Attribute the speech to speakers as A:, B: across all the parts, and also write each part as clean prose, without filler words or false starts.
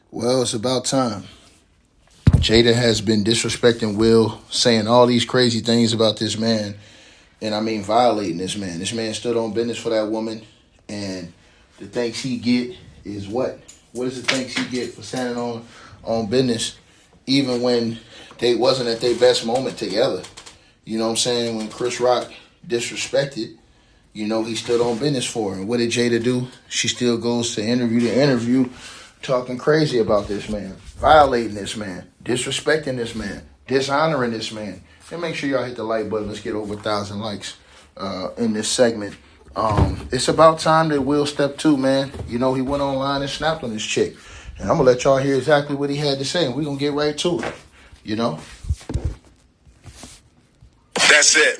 A: Well, it's about time. Jada has been disrespecting Will, saying all these crazy things about this man, and I mean violating this man. This man stood on business for that woman, and the thanks he get is what? What is the thanks he get for standing on business, even when they wasn't at their best moment together? You know what I'm saying? When Chris Rock disrespected, he stood on business for her. And what did Jada do? She still goes to interview, talking crazy about this man, violating this man, disrespecting this man, dishonoring this man. And make sure y'all hit the like button. Let's get over 1,000 likes in this segment. It's about time that Will step two, man. He went online and snapped on this chick. And I'm going to let y'all hear exactly what he had to say. And we're going to get right to it,
B: That's it.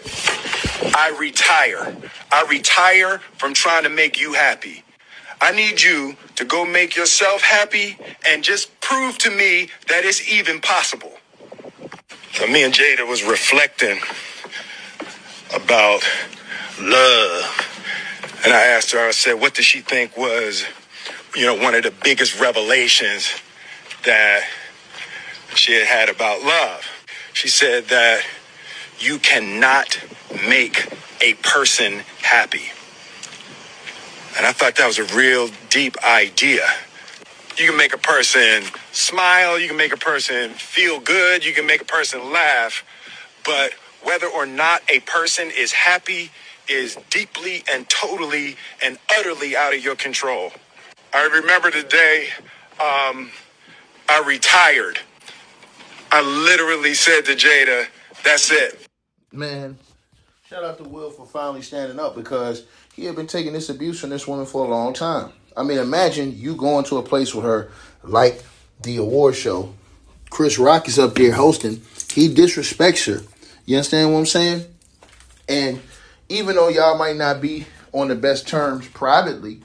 B: I retire. I retire from trying to make you happy. I need you to go make yourself happy and just prove to me that it's even possible. So me and Jada was reflecting about love. And I asked her, I said, what does she think was, one of the biggest revelations that she had about love? She said that you cannot make a person happy. And I thought that was a real deep idea. You can make a person smile, you can make a person feel good, you can make a person laugh, but whether or not a person is happy is deeply and totally and utterly out of your control. I remember the day I retired. I literally said to Jada, that's it.
A: Man, shout out to Will for finally standing up, because he had been taking this abuse from this woman for a long time. I mean, imagine you going to a place with her like the award show. Chris Rock is up there hosting. He disrespects her. You understand what I'm saying? And even though y'all might not be on the best terms privately,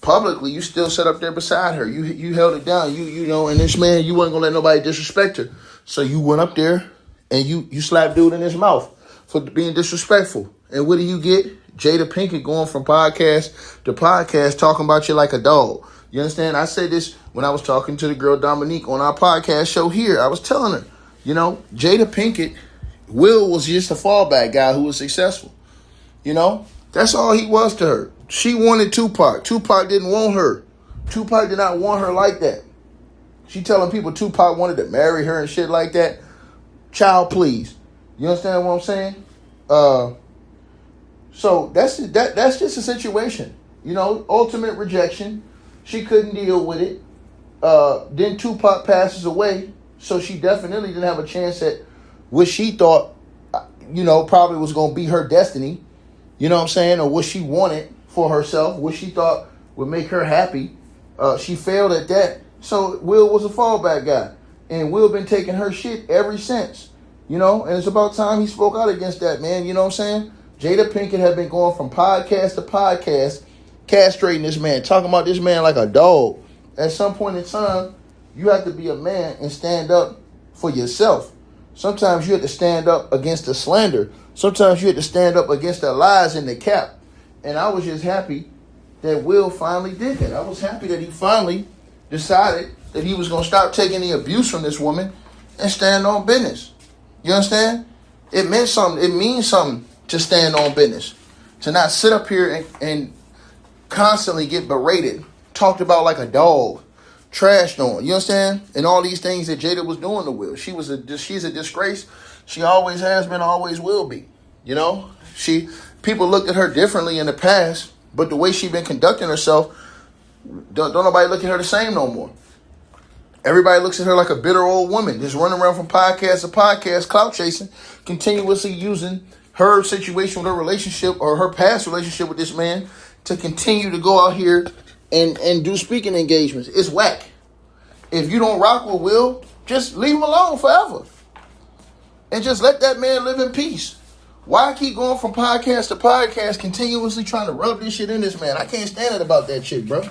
A: publicly, you still sat up there beside her. You held it down. And this man, you wasn't going to let nobody disrespect her. So you went up there and you slapped dude in his mouth for being disrespectful. And what do you get? Jada Pinkett going from podcast to podcast talking about you like a dog. You understand? I said this when I was talking to the girl Dominique on our podcast show here. I was telling her, Jada Pinkett, Will was just a fallback guy who was successful. That's all he was to her. She wanted Tupac. Tupac didn't want her. Tupac did not want her like that. She telling people Tupac wanted to marry her and shit like that. Child, please. You understand what I'm saying? So that's just a situation. Ultimate rejection. She couldn't deal with it. Then Tupac passes away, so she definitely didn't have a chance at what she thought, probably was going to be her destiny. You know what I'm saying? Or what she wanted for herself, what she thought would make her happy. She failed at that. So Will was a fallback guy. And Will been taking her shit ever since. And it's about time he spoke out against that, man. You know what I'm saying? Jada Pinkett had been going from podcast to podcast, castrating this man, talking about this man like a dog. At some point in time, you have to be a man and stand up for yourself. Sometimes you have to stand up against the slander. Sometimes you have to stand up against the lies and the cap. And I was just happy that Will finally did that. I was happy that he finally decided that he was going to stop taking the abuse from this woman and stand on business. You understand? It meant something. It means something to stand on business. To not sit up here and constantly get berated, talked about like a dog, trashed on. You understand? And all these things that Jada was doing to Will. She's a disgrace. She always has been, always will be. People looked at her differently in the past, but the way she been conducting herself, don't nobody look at her the same no more. Everybody looks at her like a bitter old woman, just running around from podcast to podcast, clout chasing, continuously using her situation with her relationship or her past relationship with this man to continue to go out here and do speaking engagements. It's whack. If you don't rock with Will, just leave him alone forever. And just let that man live in peace. Why keep going from podcast to podcast, continuously trying to rub this shit in this man? I can't stand it about that chick, bro.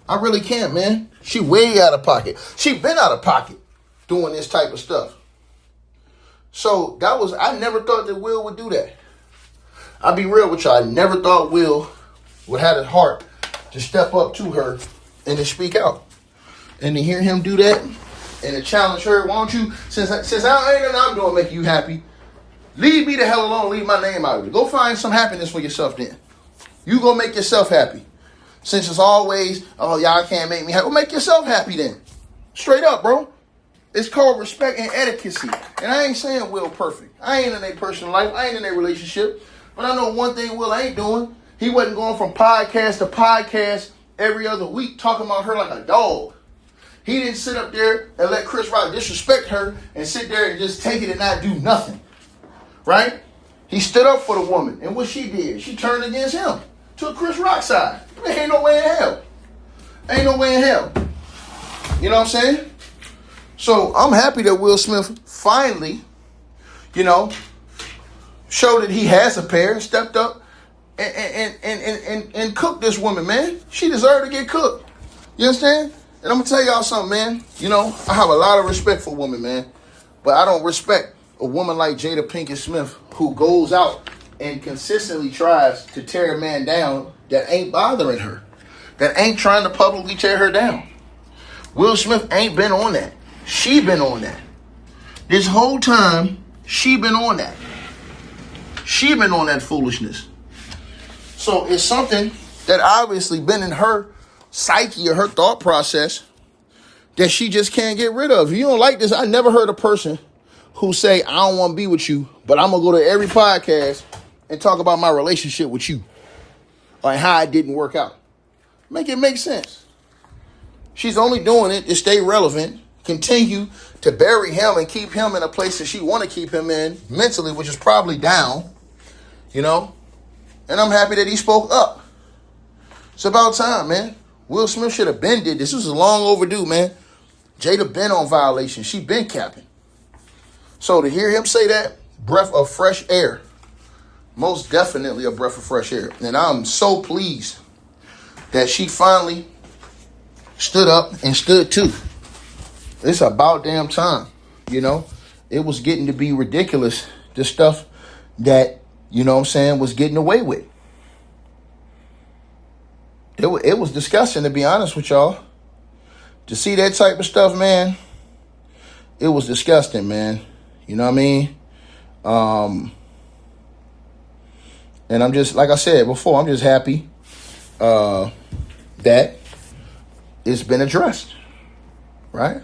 A: I really can't, man. She way out of pocket. She been out of pocket doing this type of stuff. So I never thought that Will would do that. I'll be real with you. I never thought Will would have the heart to step up to her and to speak out. And to hear him do that and to challenge her, why don't you, since I ain't nothing I'm doing make you happy, leave me the hell alone, leave my name out of it. Go find some happiness for yourself then. You go make yourself happy. Since it's always, oh, y'all can't make me happy. Well, make yourself happy then. Straight up, bro. It's called respect and etiquette. And I ain't saying Will perfect. I ain't in their personal life. I ain't in their relationship. But I know one thing Will ain't doing. He wasn't going from podcast to podcast every other week talking about her like a dog. He didn't sit up there and let Chris Rock disrespect her and sit there and just take it and not do nothing. Right? He stood up for the woman. And what she did, she turned against him. Took Chris Rock's side. There ain't no way in hell. Ain't no way in hell. You know what I'm saying? So I'm happy that Will Smith finally, showed that he has a pair and stepped up and cooked this woman, man. She deserved to get cooked. You understand? And I'm going to tell y'all something, man. I have a lot of respect for women, man. But I don't respect a woman like Jada Pinkett Smith who goes out and consistently tries to tear a man down that ain't bothering her. That ain't trying to publicly tear her down. Will Smith ain't been on that. She been on that. This whole time, she been on that. She been on that foolishness. So it's something that obviously been in her psyche or her thought process that she just can't get rid of. If you don't like this, I never heard a person who say, I don't want to be with you, but I'm going to go to every podcast and talk about my relationship with you or how it didn't work out. Make it make sense. She's only doing it to stay relevant, continue to bury him and keep him in a place that she want to keep him in mentally, which is probably down, And I'm happy that he spoke up. It's about time, man. Will Smith should have been did this. This was long overdue, man. Jada been on violation. She been capping. So to hear him say that, breath of fresh air. Most definitely a breath of fresh air. And I'm so pleased that she finally stood up and stood too. It's about damn time. It was getting to be ridiculous. The stuff that, was getting away with. It was disgusting, to be honest with y'all. To see that type of stuff, man, it was disgusting, man. You know what I mean? And I'm just, like I said before, I'm just happy that it's been addressed, right?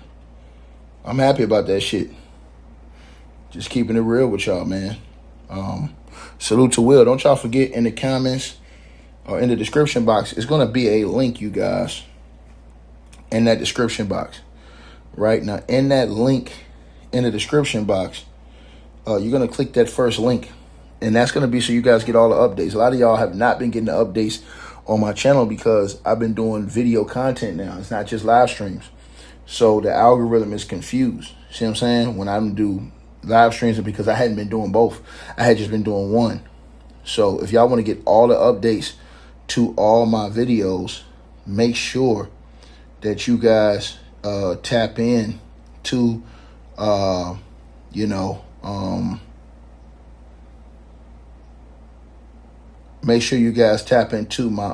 A: I'm happy about that shit. Just keeping it real with y'all, man. Salute to Will. Don't y'all forget, in the comments or in the description box, it's going to be a link, you guys, in that description box. Right now, in that link in the description box, you're going to click that first link. And that's going to be so you guys get all the updates. A lot of y'all have not been getting the updates on my channel because I've been doing video content now. It's not just live streams. So the algorithm is confused. See what I'm saying? When I do live streams, because I hadn't been doing both. I had just been doing one. So if y'all want to get all the updates to all my videos, make sure that you guys tap in to, make sure you guys tap into my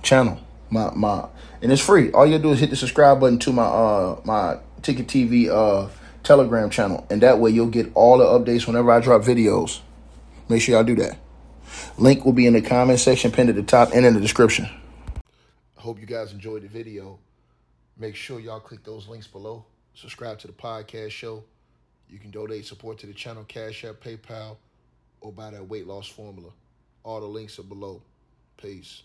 A: channel, my and it's free. All you do is hit the subscribe button to my Ticket TV Telegram channel, and that way you'll get all the updates whenever I drop videos. Make sure y'all do that. Link will be in the comment section, pinned at the top, and in the description. I hope you guys enjoyed the video. Make sure y'all click those links below. Subscribe to the podcast show. You can donate support to the channel, Cash App, PayPal, or buy that weight loss formula. All the links are below. Peace.